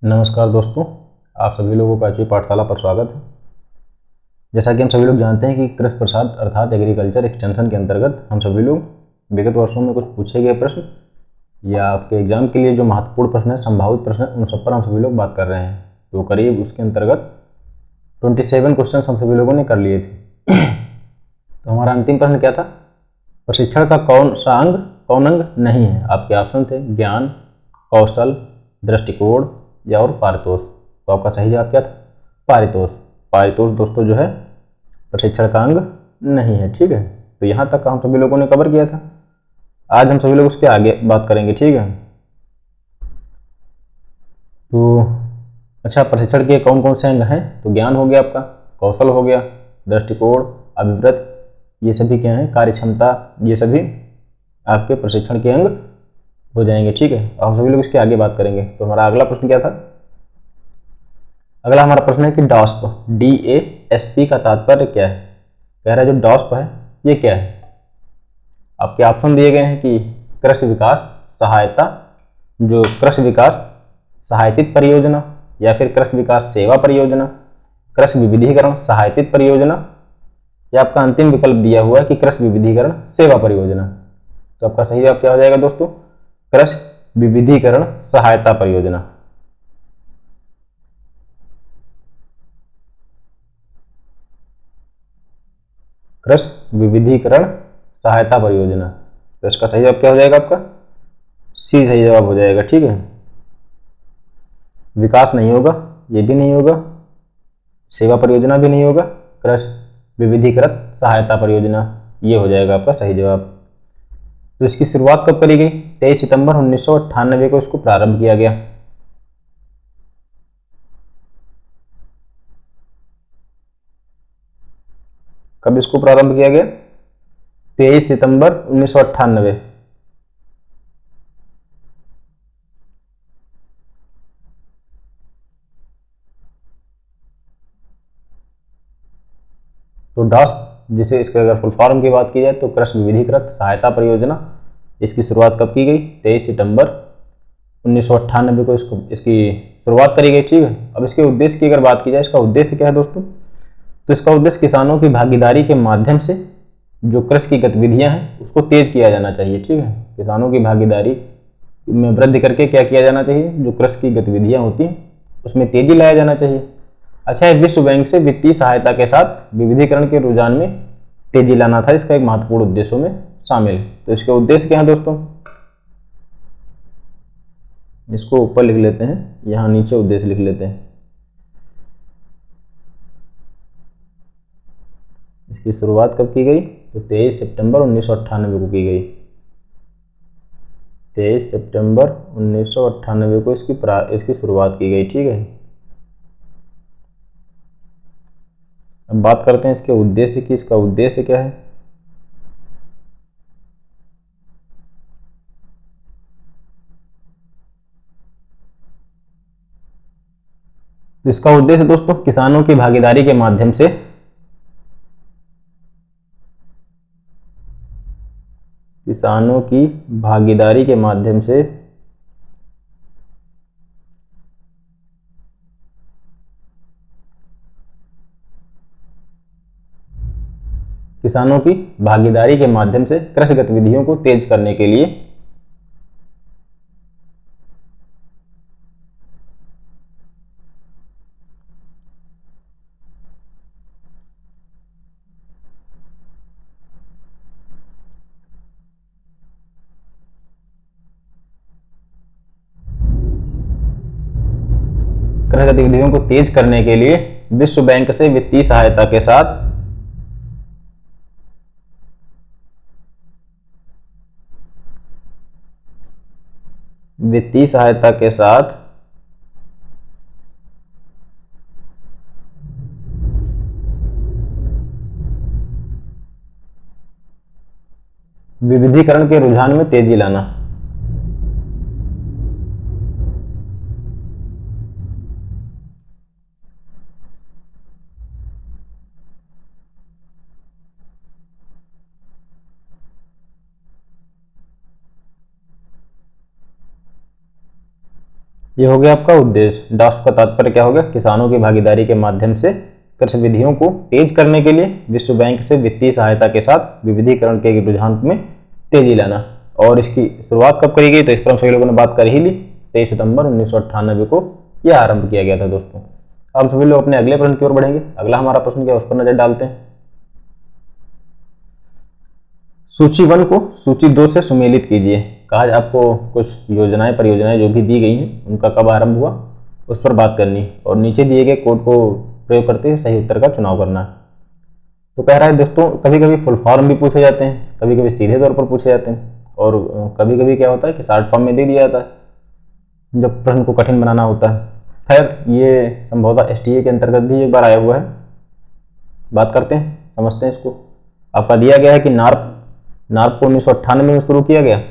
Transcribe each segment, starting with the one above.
नमस्कार दोस्तों, आप सभी लोगों का अच्छी पाठशाला पर स्वागत है। जैसा कि हम सभी लोग जानते हैं कि कृषि प्रसार अर्थात एग्रीकल्चर एक्सटेंशन के अंतर्गत हम सभी लोग विगत वर्षों में कुछ पूछे गए प्रश्न या आपके एग्जाम के लिए जो महत्वपूर्ण प्रश्न है, संभावित प्रश्न, उन सब पर हम सभी लोग बात कर रहे हैं। तो करीब उसके अंतर्गत 27 क्वेश्चन हम सभी लोगों ने कर लिए थे। तो हमारा अंतिम प्रश्न क्या था? प्रशिक्षण का कौन अंग नहीं है? आपके ऑप्शन थे ज्ञान, कौशल, दृष्टिकोण या और पारितोष। तो आपका सही जवाब क्या था? पारितोष। पारितोष दोस्तों जो है प्रशिक्षण का अंग नहीं है। ठीक है, तो यहाँ तक हम सभी लोगों ने कवर किया था। आज हम सभी लोग उसके आगे बात करेंगे। ठीक है, तो अच्छा, प्रशिक्षण के कौन कौन से अंग हैं? तो ज्ञान हो गया आपका, कौशल हो गया, दृष्टिकोण, अभिवृत्त, ये सभी क्या हैं? कार्यक्षमता, ये सभी आपके प्रशिक्षण के अंग हो जाएंगे। ठीक है, अब सभी लोग इसके आगे बात करेंगे। तो हमारा अगला प्रश्न क्या था? अगला हमारा प्रश्न है कि डॉस्प, DASP का तात्पर्य क्या है? कह रहा है जो डॉस्प है ये क्या है? आपके ऑप्शन दिए गए हैं कि कृषि विकास सहायता, जो कृषि विकास सहायतित परियोजना, या फिर कृषि विकास सेवा परियोजना, कृषि विविधीकरण सहायतित परियोजना, या आपका अंतिम विकल्प दिया हुआ है कि कृषि विविधीकरण सेवा परियोजना। तो आपका सही जवाब क्या हो जाएगा दोस्तों? कृषि विविधीकरण सहायता परियोजना। कृषि विविधीकरण सहायता परियोजना। तो इसका सही जवाब क्या हो जाएगा? आपका सी सही जवाब हो जाएगा। ठीक है, विकास नहीं होगा, ये भी नहीं होगा, सेवा परियोजना भी नहीं होगा, कृषि विविधीकृत सहायता परियोजना, ये हो जाएगा आपका सही जवाब। तो इसकी शुरुआत कब करी गई? 23 सितंबर 1998 को इसको प्रारंभ किया गया। कब इसको प्रारंभ किया गया? 23 सितंबर 1998। तो डॉस, जिसे इसके अगर फुल फॉर्म की बात की जाए तो कृषि विविधीकृत सहायता परियोजना, इसकी शुरुआत कब की गई? 23 सितंबर 1998 को इसकी शुरुआत करी गई। ठीक है, अब इसके उद्देश्य की अगर बात की जाए, इसका उद्देश्य क्या है दोस्तों? तो इसका उद्देश्य किसानों की भागीदारी के माध्यम से जो कृषि की गतिविधियां हैं उसको तेज किया जाना चाहिए। ठीक है, किसानों की भागीदारी में वृद्धि करके क्या किया जाना चाहिए? जो कृषि की गतिविधियां होती हैं उसमें तेजी लाया जाना चाहिए। अच्छा, विश्व बैंक से वित्तीय सहायता के साथ विविधीकरण के रुझान में तेजी लाना था इसका एक महत्वपूर्ण उद्देश्यों में शामिल। तो इसके उद्देश्य क्या है दोस्तों? इसको ऊपर लिख लेते हैं, यहाँ नीचे उद्देश्य लिख लेते हैं। इसकी शुरुआत कब की गई? तो 23 सितंबर 1998 को की गई। 23 सितंबर 1998 को इसकी शुरुआत की गई। ठीक है, अब बात करते हैं इसके उद्देश्य की। इसका उद्देश्य क्या है? तो इसका उद्देश्य दोस्तों किसानों की भागीदारी के माध्यम से किसानों की भागीदारी के माध्यम से किसानों की भागीदारी के माध्यम से कृषि गतिविधियों को तेज करने के लिए कृषि गतिविधियों को तेज करने के लिए विश्व बैंक से वित्तीय सहायता के साथ वित्तीय सहायता के साथ विविधीकरण के रुझान में तेजी लाना। ये हो गया आपका उद्देश्य। ड्राफ्ट का तात्पर्य क्या होगा? किसानों की भागीदारी के माध्यम से कृषि विधियों को तेज करने के लिए विश्व बैंक से वित्तीय सहायता के साथ विविधीकरण के रुझान में तेजी लाना। और इसकी शुरुआत कब करी गई? तो इस पर हम सभी लोगों ने बात कर ही ली। 23 सितंबर 1998 को यह आरंभ किया गया था दोस्तों। अब सभी लोग अपने अगले प्रश्न की ओर बढ़ेंगे। अगला हमारा प्रश्न क्या, उस पर नजर डालते हैं। सूची 1 को सूची 2 से सुमेलित कीजिए। कहा आपको कुछ योजनाएं परियोजनाएं जो भी दी गई हैं उनका कब आरंभ हुआ उस पर बात करनी, और नीचे दिए गए कोड को प्रयोग करते हुए सही उत्तर का चुनाव करना। तो कह रहा है दोस्तों, कभी कभी फुल फॉर्म भी पूछे जाते हैं, कभी कभी सीधे तौर पर पूछे जाते हैं, और कभी कभी क्या होता है कि शॉर्ट फॉर्म में दे दिया जाता है जब प्रश्न को कठिन बनाना होता है। खैर ये संभवतः एसटीए के अंतर्गत भी एक बार आया हुआ है। बात करते हैं, समझते हैं इसको। आपका दिया गया है कि नार्प को 1998 में शुरू किया गया,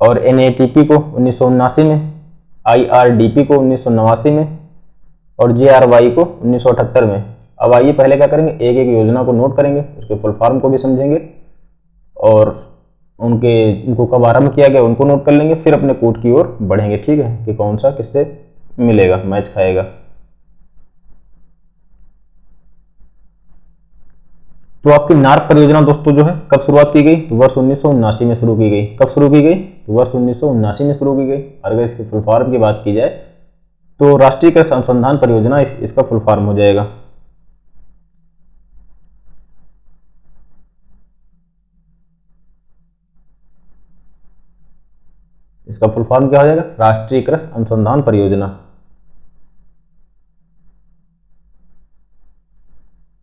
और एनएटीपी को 1979 में, आईआरडीपी को 1989 में, और जेआरवाई को 1978 में। अब आइए पहले क्या करेंगे, एक एक योजना को नोट करेंगे, उसके फुल फॉर्म को भी समझेंगे, और उनको कब आरंभ किया गया उनको नोट कर लेंगे। फिर अपने कोड की ओर बढ़ेंगे, ठीक है, कि कौन सा किससे मिलेगा, मैच खाएगा। तो आपकी नार्प परियोजना दोस्तों जो है कब शुरुआत की गई? तो वर्ष 1979 में शुरू की गई। कब शुरू की गई? तो वर्ष 1979 में शुरू की गई। और अगर इसके फुल फॉर्म की बात की जाए तो राष्ट्रीय कृषि अनुसंधान परियोजना इसका फुल फॉर्म हो जाएगा। इसका फुल फॉर्म क्या हो जाएगा? राष्ट्रीय कृषि अनुसंधान परियोजना।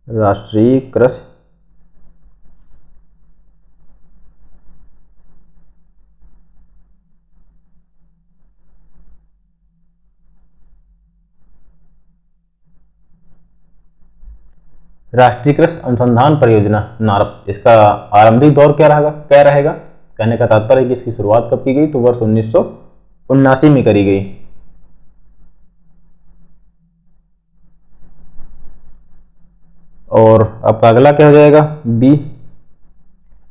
राष्ट्रीय कृषि राष्ट्रीय कृषि अनुसंधान परियोजना नार्प। इसका आरंभिक दौर क्या रहेगा? कहने का तात्पर्य है कि इसकी शुरुआत कब की गई? तो वर्ष 1979 में करी गई। और आपका अगला क्या हो जाएगा? बी,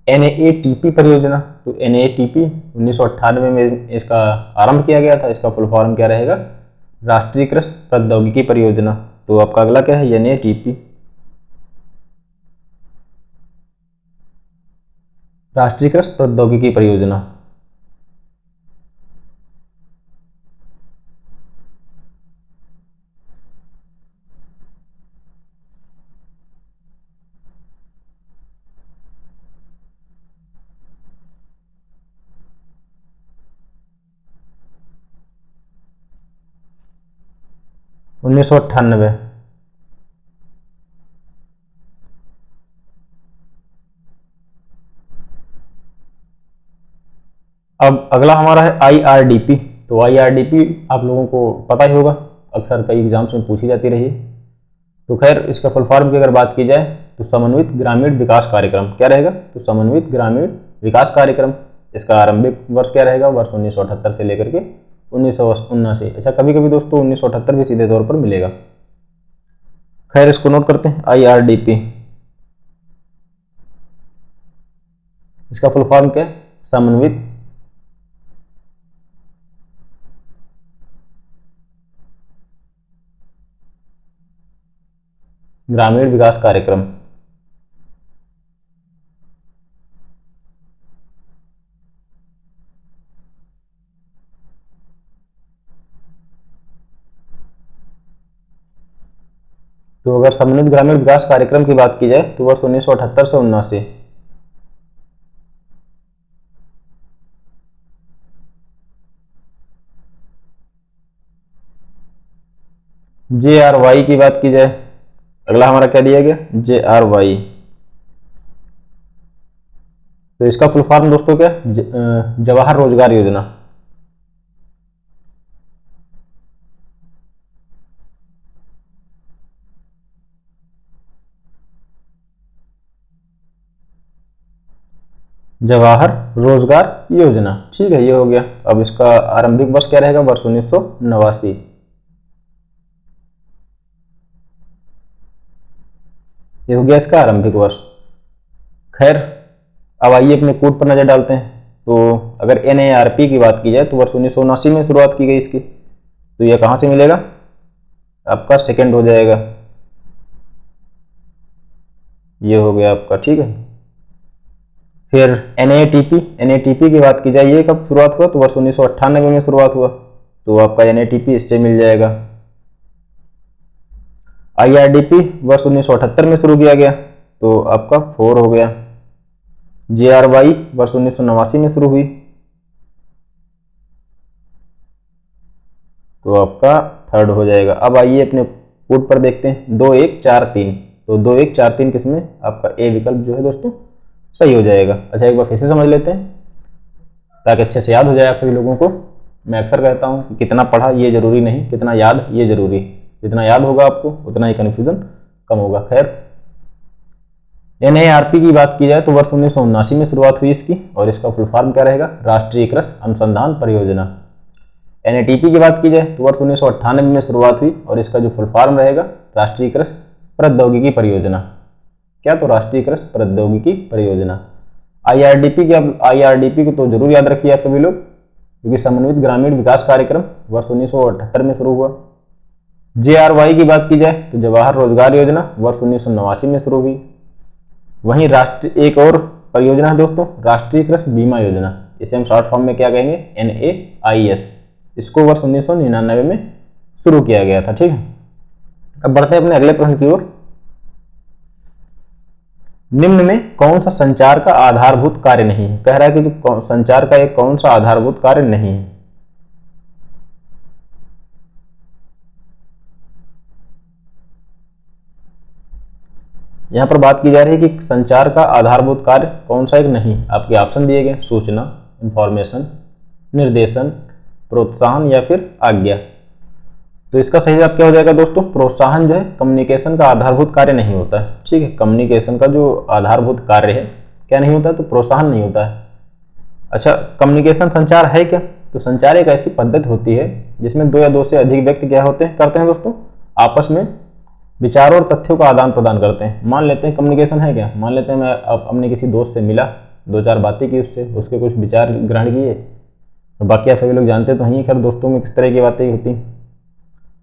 एनएटीपी परियोजना। तो एनएटीपी 1998 में इसका आरंभ किया गया था। इसका फुल फॉर्म क्या रहेगा? राष्ट्रीय कृषि प्रौद्योगिकी परियोजना। तो आपका अगला क्या है? एनएटीपी, राष्ट्रीय कृषि प्रौद्योगिकी परियोजना। उन्नीस सौ अट्ठानबे। अब अगला हमारा है आईआरडीपी। तो आईआरडीपी आप लोगों को पता ही होगा, अक्सर कई एग्जाम्स में पूछी जाती रही है। तो खैर इसका फुल फॉर्म की अगर बात की जाए तो समन्वित ग्रामीण विकास कार्यक्रम। क्या रहेगा? तो समन्वित ग्रामीण विकास कार्यक्रम। इसका आरंभिक वर्ष क्या रहेगा? वर्ष 1978 से लेकर के 1979। अच्छा, कभी कभी दोस्तों 1978 भी सीधे तौर पर मिलेगा। खैर इसको नोट करते हैं, आईआरडीपी। इसका फुल फॉर्म क्या है? समन्वित ग्रामीण विकास कार्यक्रम। तो अगर समन्वित ग्रामीण विकास कार्यक्रम की बात की जाए तो वर्ष 1978 से 79। जेआरवाई की बात की जाए, अगला हमारा क्या दिया गया? जेआरवाई। तो इसका फुल फॉर्म दोस्तों क्या? जवाहर रोजगार योजना। जवाहर रोजगार योजना, ठीक है, ये हो गया। अब इसका आरंभिक वर्ष क्या रहेगा? वर्ष 1989। ये हो गया इसका आरंभिक वर्ष। खैर अब आइए अपने कोड पर नजर डालते हैं। तो अगर NARP की बात की जाए तो वर्ष 1979 में शुरुआत की गई इसकी, तो यह कहाँ से मिलेगा, आपका सेकंड हो जाएगा, ये हो गया आपका, ठीक है। फिर NATP की बात की जाए, ये कब शुरुआत हुआ, तो वर्ष 1998 में शुरुआत हुआ, तो आपका NATP इससे मिल जाएगा। IRDP वर्ष 1978 में शुरू किया गया, तो आपका 4 हो गया। JRY वर्ष 1989 में शुरू हुई, तो आपका 3rd हो जाएगा। अब आइए अपने पुट पर देखते हैं, 2 1 4 3, तो 2 1 4 3 किसमें, आपका ए विकल्प जो है दोस्तों सही हो जाएगा। अच्छा, एक बार फिर से समझ लेते हैं ताकि अच्छे से याद हो जाए आप सभी लोगों को। मैं अक्सर कहता हूँ कि कितना पढ़ा ये जरूरी नहीं, कितना याद ये जरूरी। जितना याद होगा आपको उतना ही कन्फ्यूजन कम होगा। खैर, NARP की बात की जाए तो वर्ष 1979 में शुरुआत हुई इसकी, और इसका फुल फॉर्म क्या रहेगा, राष्ट्रीय कृषि अनुसंधान परियोजना। NATP की बात की जाए तो वर्ष 1998 में शुरुआत हुई, और इसका जो फुल फॉर्म रहेगा, राष्ट्रीय कृषि प्रौद्योगिकी परियोजना। क्या, तो राष्ट्रीय कृषि प्रौद्योगिकी परियोजना। IRDP को तो जरूर याद रखिए आप सभी लोग, क्योंकि समन्वित ग्रामीण विकास कार्यक्रम वर्ष 1978 में शुरू हुआ। JRY की बात की जाए तो जवाहर रोजगार योजना वर्ष 1989 में शुरू हुई। वहीं राष्ट्रीय एक और परियोजना है दोस्तों, राष्ट्रीय कृषि बीमा योजना, इसे हम शॉर्ट फॉर्म में क्या कहेंगे, NAIS। इसको वर्ष 1999 में शुरू किया गया था, ठीक है। अब बढ़ते हैं अपने अगले प्रश्न की ओर। निम्न में कौन सा संचार का आधारभूत कार्य नहीं है, कह रहा है कि जो संचार का एक कौन सा आधारभूत कार्य नहीं है। यहां पर बात की जा रही है कि संचार का आधारभूत कार्य कौन सा एक नहीं। आपके ऑप्शन दिए गए, सूचना, इंफॉर्मेशन, निर्देशन, प्रोत्साहन या फिर आज्ञा। तो इसका सही जवाब क्या हो जाएगा दोस्तों, प्रोत्साहन जो है कम्युनिकेशन का आधारभूत कार्य नहीं होता है, ठीक है। कम्युनिकेशन का जो आधारभूत कार्य है क्या नहीं होता है, तो प्रोत्साहन नहीं होता है। अच्छा, कम्युनिकेशन संचार है क्या, तो संचार एक ऐसी पद्धति होती है जिसमें 2 या 2 से अधिक व्यक्ति क्या होते हैं, करते हैं दोस्तों, आपस में विचारों और तथ्यों का आदान प्रदान करते हैं। मान लेते हैं कम्युनिकेशन है क्या, मान लेते हैं मैं अपने किसी दोस्त से मिला, 2-4 बातें की उससे, उसके कुछ विचार ग्रहण किए, और बाकी आप सभी लोग जानते तो हैं खैर दोस्तों में किस तरह की बातें होती,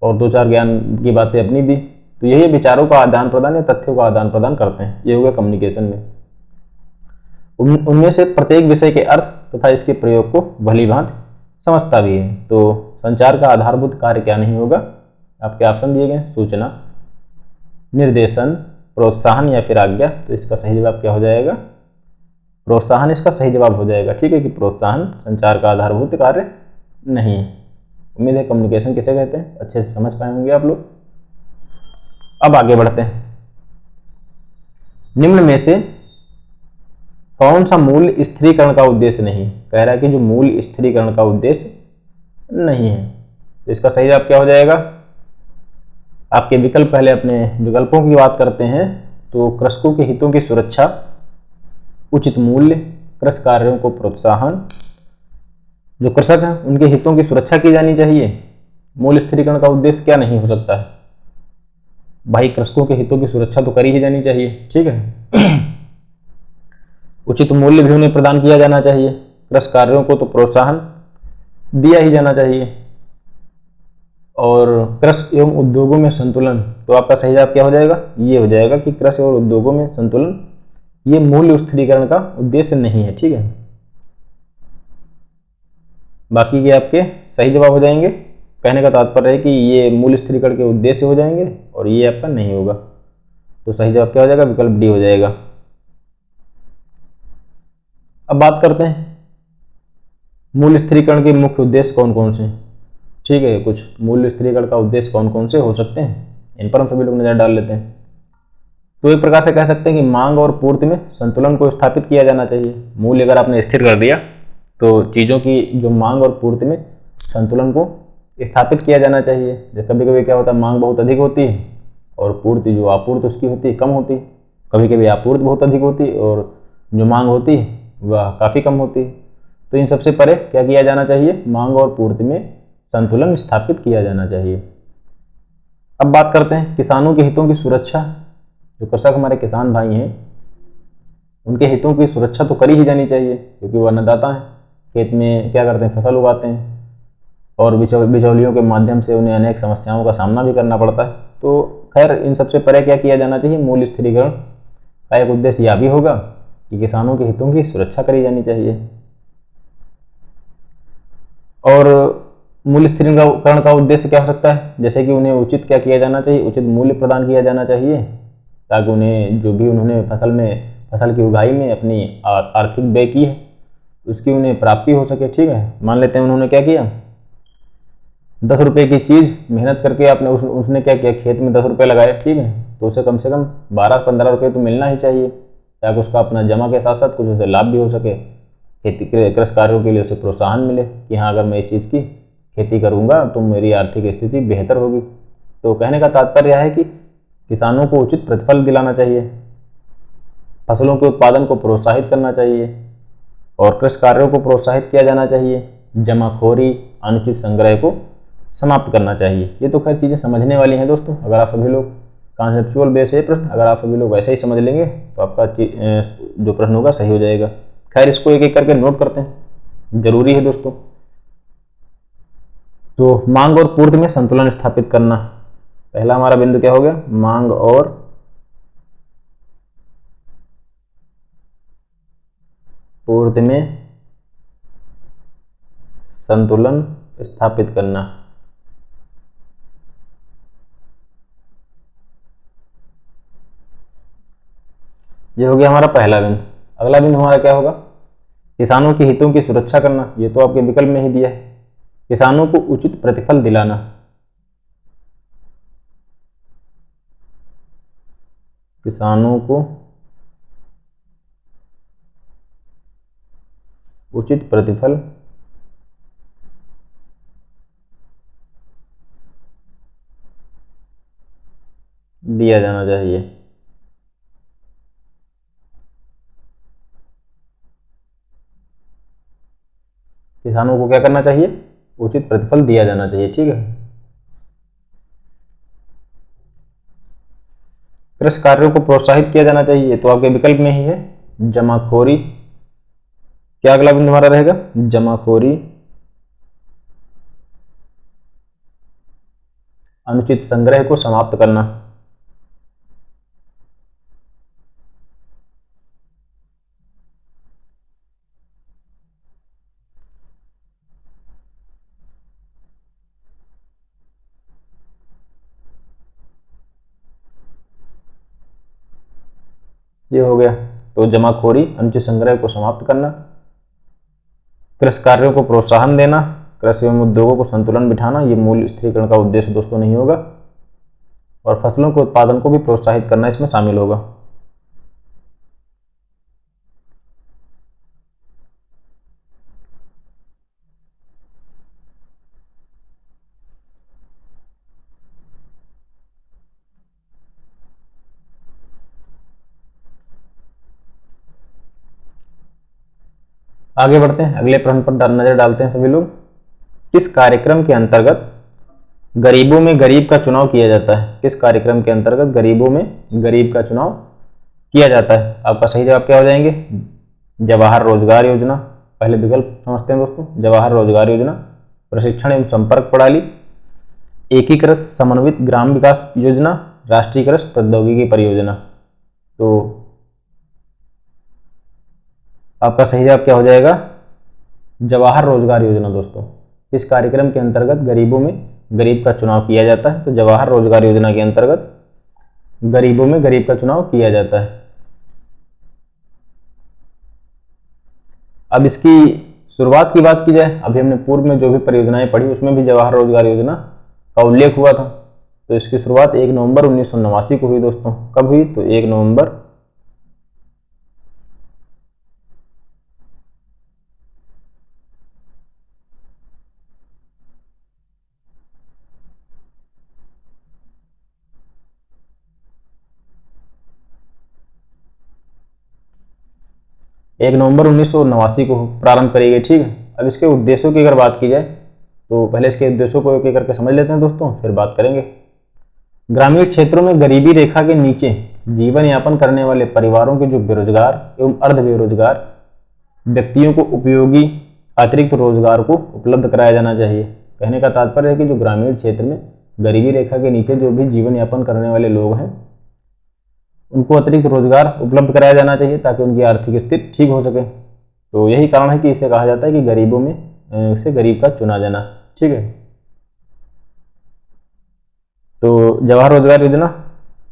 और 2-4 ज्ञान की बातें अपनी दी, तो यही विचारों का आदान प्रदान या तथ्यों का आदान प्रदान करते हैं, ये हो गया कम्युनिकेशन में। उनमें से प्रत्येक विषय के अर्थ तथा इसके प्रयोग को भली भांति समझता भी है। तो संचार का आधारभूत कार्य क्या नहीं होगा, आपके ऑप्शन दिए गए, सूचना, निर्देशन, प्रोत्साहन या फिर आज्ञा। तो इसका सही जवाब क्या हो जाएगा, प्रोत्साहन इसका सही जवाब हो जाएगा, ठीक है, कि प्रोत्साहन संचार का आधारभूत कार्य नहीं है। उम्मीद है कम्युनिकेशन किसे कहते हैं अच्छे से समझ पाए होंगे आप लोग। अब आगे बढ़ते हैं। निम्न में से कौन सा मूल स्थिरीकरण का उद्देश्य नहीं, कह रहा है कि जो मूल स्थिरीकरण का उद्देश्य नहीं है। तो इसका सही जवाब क्या हो जाएगा, आपके विकल्प, पहले अपने विकल्पों की बात करते हैं तो कृषकों के हितों की सुरक्षा, उचित मूल्य, कृषि कार्यों को प्रोत्साहन, जो कृषक हैं उनके हितों की सुरक्षा की जानी चाहिए। मूल स्थिरीकरण का उद्देश्य क्या नहीं हो सकता है भाई, कृषकों के हितों की सुरक्षा तो करी ही जानी चाहिए, ठीक है। उचित मूल्य भी उन्हें प्रदान किया जाना चाहिए, कृषि कार्यों को तो प्रोत्साहन दिया ही जाना चाहिए, और कृषि एवं उद्योगों में संतुलन। तो आपका सही जवाब क्या हो जाएगा, ये हो जाएगा कि कृषि और उद्योगों में संतुलन ये मूल्य स्थिरीकरण का उद्देश्य नहीं है, ठीक है। बाकी के आपके सही जवाब हो जाएंगे। कहने का तात्पर्य है कि ये मूल्य स्थिरीकरण के उद्देश्य हो जाएंगे और ये आपका नहीं होगा। तो सही जवाब क्या हो जाएगा, विकल्प डी हो जाएगा। अब बात करते हैं मूल्य स्थिरीकरण के मुख्य उद्देश्य कौन कौन से, ठीक है। कुछ मूल्य स्थिरीकरण का उद्देश्य कौन कौन से हो सकते हैं, इन पर हम सभी लोग नजर डाल लेते हैं। तो एक प्रकार से कह सकते हैं कि मांग और पूर्ति में संतुलन को स्थापित किया जाना चाहिए। मूल्य अगर आपने स्थिर कर दिया तो चीज़ों की जो मांग और पूर्ति में संतुलन को स्थापित किया जाना चाहिए। जैसे कभी कभी क्या होता है, मांग बहुत अधिक होती है और पूर्ति जो आपूर्ति उसकी होती है कम होती है। कभी कभी आपूर्ति बहुत अधिक होती है और जो मांग होती है वह काफ़ी कम होती है। तो इन सबसे परे क्या किया जाना चाहिए, मांग और पूर्ति में संतुलन स्थापित किया जाना चाहिए। अब बात करते हैं किसानों के हितों की सुरक्षा। जो कृषक हमारे किसान भाई हैं उनके हितों की सुरक्षा तो करी ही जानी चाहिए, क्योंकि वो अन्नदाता हैं, खेत में क्या करते हैं, फसल उगाते हैं, और बिचौलियों के माध्यम से उन्हें अनेक समस्याओं का सामना भी करना पड़ता है। तो खैर इन सबसे परे क्या किया जाना चाहिए, मूल्य स्थिरीकरण का एक उद्देश्य यह भी होगा कि किसानों के हितों की सुरक्षा करी जानी चाहिए। और मूल्य स्थिरीकरण का उद्देश्य क्या हो सकता है, जैसे कि उन्हें उचित क्या किया जाना चाहिए, उचित मूल्य प्रदान किया जाना चाहिए, ताकि उन्हें जो भी उन्होंने फसल की उगाई में अपनी आर्थिक व्यय की है उसकी उन्हें प्राप्ति हो सके। ठीक है, मान लेते हैं उन्होंने क्या किया, 10 रुपये की चीज़ मेहनत करके आपने उसने क्या किया, खेत में 10 रुपये लगाए, ठीक है, तो उसे कम से कम 12-15 रुपये तो मिलना ही चाहिए, ताकि उसका अपना जमा के साथ साथ कुछ उसे लाभ भी हो सके, खेती के कृषि कार्यों के लिए उसे प्रोत्साहन मिले कि हाँ अगर मैं इस चीज़ की खेती करूँगा तो मेरी आर्थिक स्थिति बेहतर होगी। तो कहने का तात्पर्य है कि किसानों को उचित प्रतिफल दिलाना चाहिए, फसलों के उत्पादन को प्रोत्साहित करना चाहिए और कृषि कार्यों को प्रोत्साहित किया जाना चाहिए, जमाखोरी अनुचित संग्रह को समाप्त करना चाहिए। ये तो खैर चीज़ें समझने वाली हैं दोस्तों। अगर आप सभी लोग कॉन्सेप्चुअल बेस है प्रश्न, अगर आप सभी लोग वैसे ही समझ लेंगे तो आपका जो प्रश्न होगा सही हो जाएगा। खैर इसको एक एक करके नोट करते हैं, जरूरी है दोस्तों। तो मांग और पूर्ति में संतुलन स्थापित करना, पहला हमारा बिंदु क्या हो गया, मांग और पूर्ति में संतुलन स्थापित करना। ये हो गया हमारा पहला बिंदु। अगला बिंदु हमारा क्या होगा, किसानों के हितों की सुरक्षा करना। ये तो आपके विकल्प में ही दिया है, किसानों को उचित प्रतिफल दिलाना। किसानों को उचित प्रतिफल दिया जाना चाहिए। किसानों को क्या करना चाहिए, उचित प्रतिफल दिया जाना चाहिए। ठीक है, कृषि कार्यों को प्रोत्साहित किया जाना चाहिए, तो आपके विकल्प में ही है जमाखोरी। क्या अगला बिंदु हमारा रहेगा, जमाखोरी अनुचित संग्रह को समाप्त करना। ये हो गया, तो जमाखोरी अनुचित संग्रह को समाप्त करना, कृषि कार्यों को प्रोत्साहन देना, कृषि एवं उद्योगों को संतुलन बिठाना, ये मूल्य स्थिरीकरण का उद्देश्य दोस्तों नहीं होगा, और फसलों के उत्पादन को भी प्रोत्साहित करना इसमें शामिल होगा। आगे बढ़ते हैं, अगले प्रश्न पर नजर डालते हैं सभी लोग। किस कार्यक्रम के अंतर्गत गरीबों में गरीब का चुनाव किया जाता है, किस कार्यक्रम के अंतर्गत गरीबों में गरीब का चुनाव किया जाता है। आपका सही जवाब क्या हो जाएंगे, जवाहर रोजगार योजना। पहले विकल्प समझते हैं दोस्तों, जवाहर रोजगार योजना, प्रशिक्षण एवं संपर्क प्रणाली, एकीकृत समन्वित ग्राम विकास योजना, राष्ट्रीय कृषि प्रौद्योगिकी परियोजना। तो आपका सही जवाब क्या हो जाएगा, जवाहर रोजगार योजना। दोस्तों इस कार्यक्रम के अंतर्गत गरीबों में गरीब का चुनाव किया जाता है, तो जवाहर रोजगार योजना के अंतर्गत गरीबों में गरीब का चुनाव किया जाता है। अब इसकी शुरुआत की बात की जाए, अभी हमने पूर्व में जो भी परियोजनाएं पढ़ी उसमें भी जवाहर रोजगार योजना का उल्लेख हुआ था। तो इसकी शुरुआत 1 नवंबर 1989 को हुई दोस्तों। कब हुई, तो 1 नवंबर 1989 को प्रारंभ करी गई। ठीक है, अब इसके उद्देश्यों की अगर बात की जाए तो पहले इसके उद्देश्यों को एक एक करके समझ लेते हैं दोस्तों, फिर बात करेंगे। ग्रामीण क्षेत्रों में गरीबी रेखा के नीचे जीवन यापन करने वाले परिवारों के जो बेरोजगार एवं अर्ध बेरोजगार व्यक्तियों को उपयोगी अतिरिक्त रोजगार को उपलब्ध कराया जाना चाहिए। कहने का तात्पर्य है कि जो ग्रामीण क्षेत्र में गरीबी रेखा के नीचे जो भी जीवन यापन करने वाले लोग हैं उनको अतिरिक्त रोजगार उपलब्ध कराया जाना चाहिए ताकि उनकी आर्थिक स्थिति ठीक हो सके। तो यही कारण है कि इसे कहा जाता है कि गरीबों में से गरीब का चुना जाना। ठीक है, तो जवाहर रोजगार योजना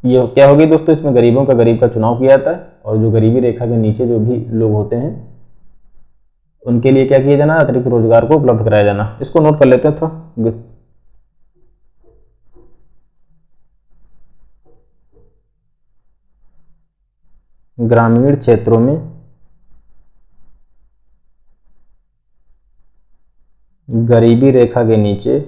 ये क्या होगी दोस्तों, इसमें गरीबों का गरीब का चुनाव किया जाता है और जो गरीबी रेखा के नीचे जो भी लोग होते हैं उनके लिए क्या किया जाना, अतिरिक्त रोजगार को उपलब्ध कराया जाना। इसको नोट कर लेते हैं थोड़ा। ग्रामीण क्षेत्रों में गरीबी रेखा के नीचे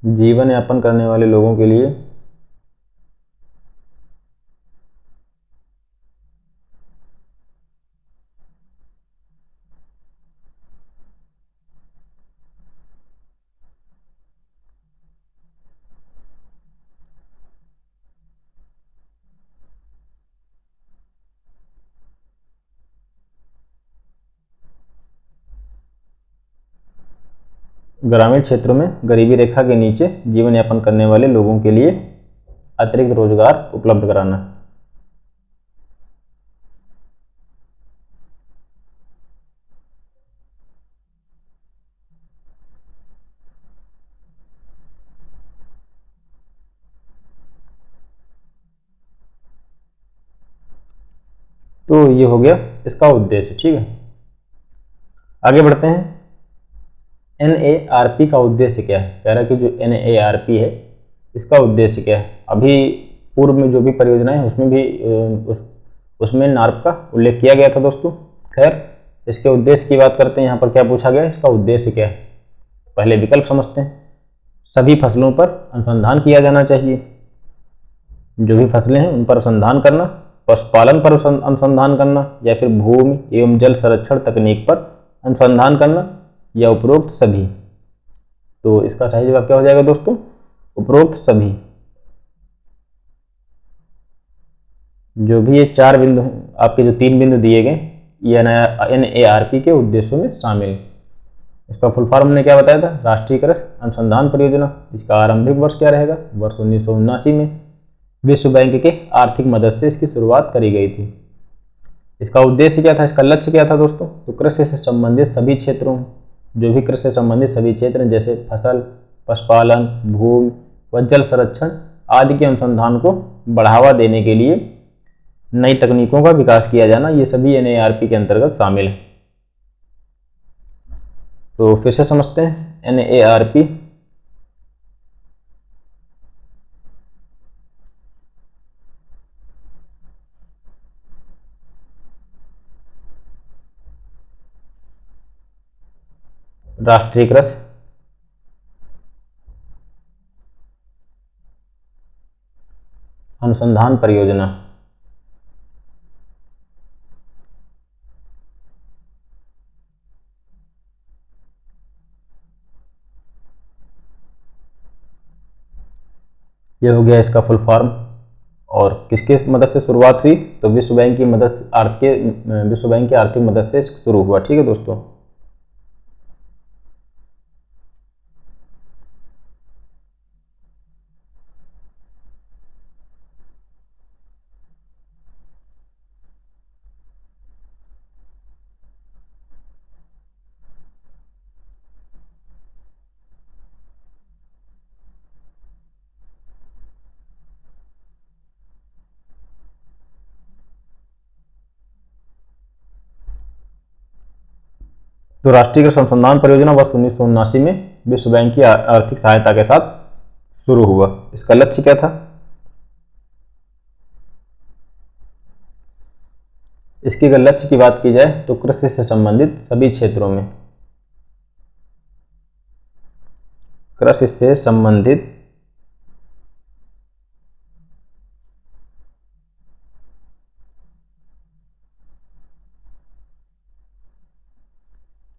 जीवन यापन करने वाले लोगों के लिए ग्रामीण क्षेत्रों में गरीबी रेखा के नीचे जीवन यापन करने वाले लोगों के लिए अतिरिक्त रोजगार उपलब्ध कराना। तो ये हो गया इसका उद्देश्य। ठीक है, आगे बढ़ते हैं। NARP का उद्देश्य क्या है? कह रहा है कि जो NARP है इसका उद्देश्य क्या है? अभी पूर्व में जो भी परियोजनाएं हैं उसमें भी उसमें नार्प का उल्लेख किया गया था दोस्तों। खैर, इसके उद्देश्य की बात करते हैं। यहाँ पर क्या पूछा गया, इसका उद्देश्य क्या है? पहले विकल्प समझते हैं। सभी फसलों पर अनुसंधान किया जाना चाहिए, जो भी फसलें हैं उन पर अनुसंधान करना, पशुपालन पर अनुसंधान करना, या फिर भूमि एवं जल संरक्षण तकनीक पर अनुसंधान करना, या उपरोक्त सभी। तो इसका सही जवाब क्या हो जाएगा दोस्तों? उपरोक्त सभी। जो भी ये 4 बिंदु हैं, आपके जो 3 बिंदु दिए गए, ये NARP के उद्देश्यों में शामिल है। इसका फुल फॉर्म हमने क्या बताया था? राष्ट्रीय कृषि अनुसंधान परियोजना। इसका आरंभिक वर्ष क्या रहेगा? वर्ष 1979 में विश्व बैंक के आर्थिक मदद से इसकी शुरुआत करी गई थी। इसका उद्देश्य क्या था, इसका लक्ष्य क्या था दोस्तों? तो कृषि से संबंधित सभी क्षेत्रों, जो भी कृषि से संबंधित सभी क्षेत्र हैं जैसे फसल, पशुपालन, भूमि व जल संरक्षण आदि के अनुसंधान को बढ़ावा देने के लिए नई तकनीकों का विकास किया जाना, ये सभी NARP के अंतर्गत शामिल है। तो फिर से समझते हैं NARP। राष्ट्रीय कृषि अनुसंधान परियोजना। ये हो गया इसका फुल फॉर्म। और किसकी मदद से शुरुआत हुई? तो विश्व बैंक की आर्थिक मदद से शुरू हुआ। ठीक है दोस्तों। तो राष्ट्रीय कृषि अनुसंधान परियोजना वर्ष 1979 में विश्व बैंक की आर्थिक सहायता के साथ शुरू हुआ। इसका लक्ष्य क्या था? इसके अगर लक्ष्य की बात की जाए तो कृषि से संबंधित सभी क्षेत्रों में, कृषि से संबंधित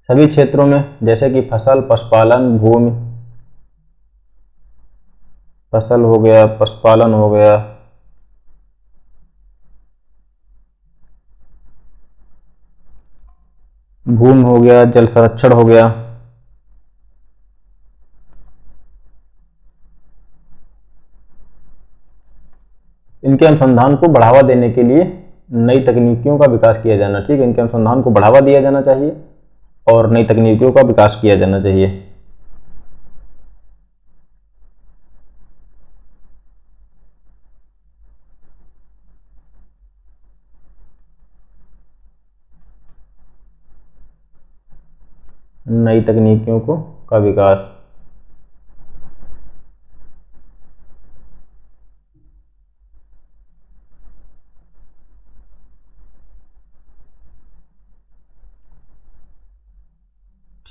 सभी क्षेत्रों में, जैसे कि फसल, पशुपालन, भूमि, फसल हो गया, पशुपालन हो गया, भूमि हो गया, जल संरक्षण हो गया, इनके अनुसंधान को बढ़ावा देने के लिए नई तकनीकियों का विकास किया जाना। ठीक है, इनके अनुसंधान को बढ़ावा दिया जाना चाहिए और नई तकनीकियों का विकास किया जाना चाहिए। नई तकनीकियों को का विकास।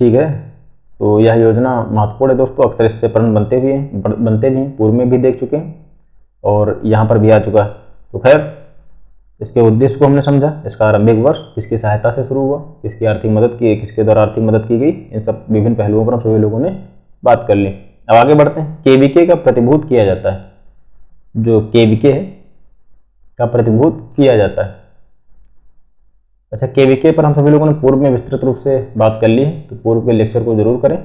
ठीक है, तो यह योजना महत्वपूर्ण है दोस्तों। अक्सर इससे प्रश्न बनते भी हैं, पूर्व में भी देख चुके हैं और यहाँ पर भी आ चुका है। तो खैर, इसके उद्देश्य को हमने समझा। इसका आरंभिक वर्ष किसकी सहायता से शुरू हुआ, किसकी आर्थिक मदद की, किसके द्वारा आर्थिक मदद की गई, इन सब विभिन्न पहलुओं पर हम सभी लोगों ने बात कर ली। अब आगे बढ़ते हैं। केवीके का प्रतिभूत किया जाता है, जो केवीके है का प्रतिभूत किया जाता है। अच्छा, केवीके पर हम सभी लोगों ने पूर्व में विस्तृत रूप से बात कर ली है, तो पूर्व के लेक्चर को जरूर करें।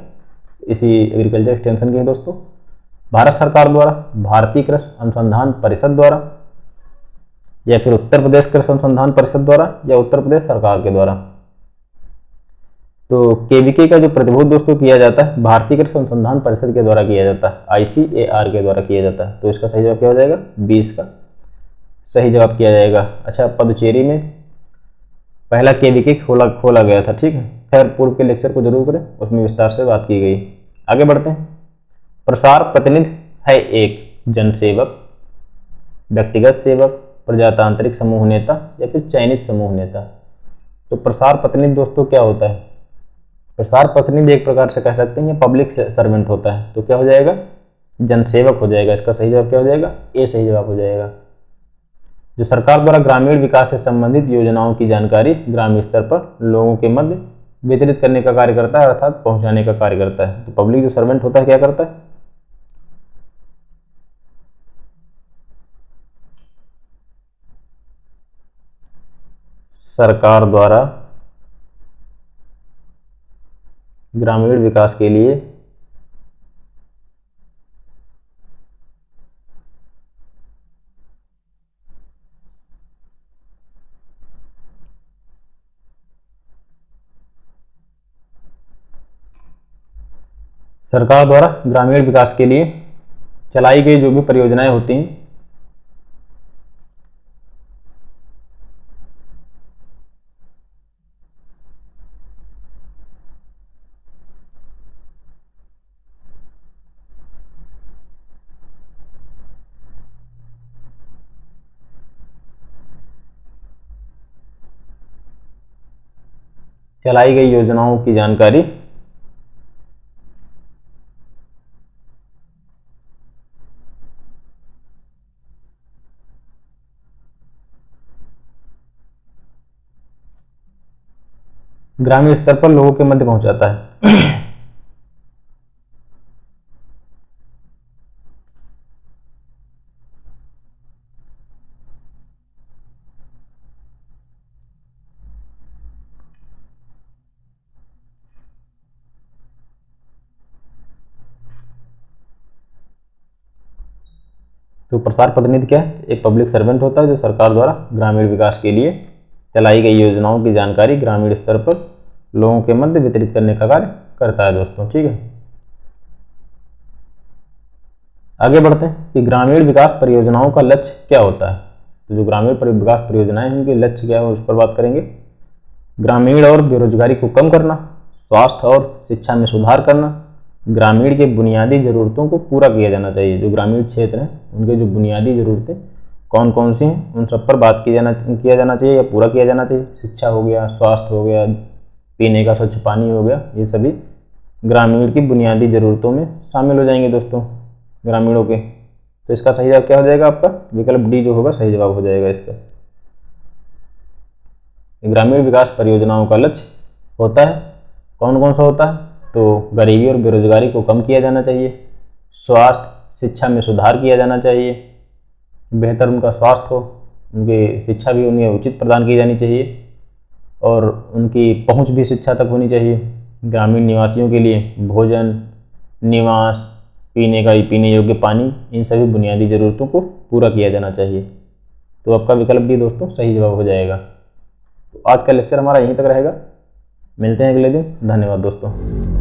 इसी एग्रीकल्चर एक्सटेंशन के हैं दोस्तों। भारत सरकार द्वारा, भारतीय कृषि अनुसंधान परिषद द्वारा, या फिर उत्तर प्रदेश कृषि अनुसंधान परिषद द्वारा, या उत्तर प्रदेश सरकार के द्वारा। तो केवीके का जो प्रतिभूत दोस्तों किया जाता है, भारतीय कृषि अनुसंधान परिषद के द्वारा किया जाता है, ICAR के द्वारा किया जाता है। तो इसका सही जवाब क्या हो जाएगा? 20 का सही जवाब किया जाएगा। अच्छा, पुदुचेरी में पहला केवीके खोला गया था। ठीक है, खैर पूर्व के लेक्चर को जरूर करें, उसमें विस्तार से बात की गई। आगे बढ़ते हैं। प्रसार प्रतिनिधि है एक जनसेवक, व्यक्तिगत सेवक, प्रजातांत्रिक समूह नेता, या फिर चयनित समूह नेता। तो प्रसार प्रतिनिधि दोस्तों क्या होता है? प्रसार प्रतिनिधि एक प्रकार से कह सकते हैं ये पब्लिक सर्वेंट होता है। तो क्या हो जाएगा? जनसेवक हो जाएगा। इसका सही जवाब क्या हो जाएगा? ए सही जवाब हो जाएगा। जो सरकार द्वारा ग्रामीण विकास से संबंधित योजनाओं की जानकारी ग्रामीण स्तर पर लोगों के मध्य वितरित करने का कार्य करता है, अर्थात पहुंचाने का कार्य करता है। तो पब्लिक जो सर्वेंट होता है क्या करता है? सरकार द्वारा ग्रामीण विकास के लिए सरकार द्वारा ग्रामीण विकास के लिए चलाई गई जो भी परियोजनाएं होती हैं, चलाई गई योजनाओं की जानकारी ग्रामीण स्तर पर लोगों के मध्य पहुंचाता है। तो प्रसार प्रतिनिधि क्या है? एक पब्लिक सर्वेंट होता है जो सरकार द्वारा ग्रामीण विकास के लिए चलाई गई योजनाओं की जानकारी ग्रामीण स्तर पर लोगों के मध्य वितरित करने का कार्य करता है दोस्तों। ठीक है, आगे बढ़ते हैं कि ग्रामीण विकास परियोजनाओं का लक्ष्य क्या होता है। तो जो ग्रामीण विकास परियोजनाएं हैं उनके लक्ष्य क्या है उस पर बात करेंगे। ग्रामीण और बेरोजगारी को कम करना, स्वास्थ्य और शिक्षा में सुधार करना, ग्रामीण के बुनियादी ज़रूरतों को पूरा किया जाना चाहिए। जो ग्रामीण क्षेत्र हैं उनके जो बुनियादी ज़रूरतें कौन कौन सी हैं उन सब पर बात किया जाना चाहिए या पूरा किया जाना चाहिए। शिक्षा हो गया, स्वास्थ्य हो गया, पीने का स्वच्छ पानी हो गया, ये सभी ग्रामीण की बुनियादी ज़रूरतों में शामिल हो जाएंगे दोस्तों ग्रामीणों के। तो इसका सही जवाब क्या हो जाएगा? आपका विकल्प डी जो होगा सही जवाब हो जाएगा इसका। ग्रामीण विकास परियोजनाओं का लक्ष्य होता है कौन कौन सा होता है? तो गरीबी और बेरोजगारी को कम किया जाना चाहिए, स्वास्थ्य शिक्षा में सुधार किया जाना चाहिए, बेहतर उनका स्वास्थ्य हो, उनकी शिक्षा भी उन्हें उचित प्रदान की जानी चाहिए और उनकी पहुंच भी शिक्षा तक होनी चाहिए। ग्रामीण निवासियों के लिए भोजन, निवास, पीने योग्य पानी, इन सभी बुनियादी ज़रूरतों को पूरा किया जाना चाहिए। तो आपका विकल्प डी दोस्तों सही जवाब हो जाएगा। तो आज का लेक्चर हमारा यहीं तक रहेगा, मिलते हैं अगले दिन। धन्यवाद दोस्तों।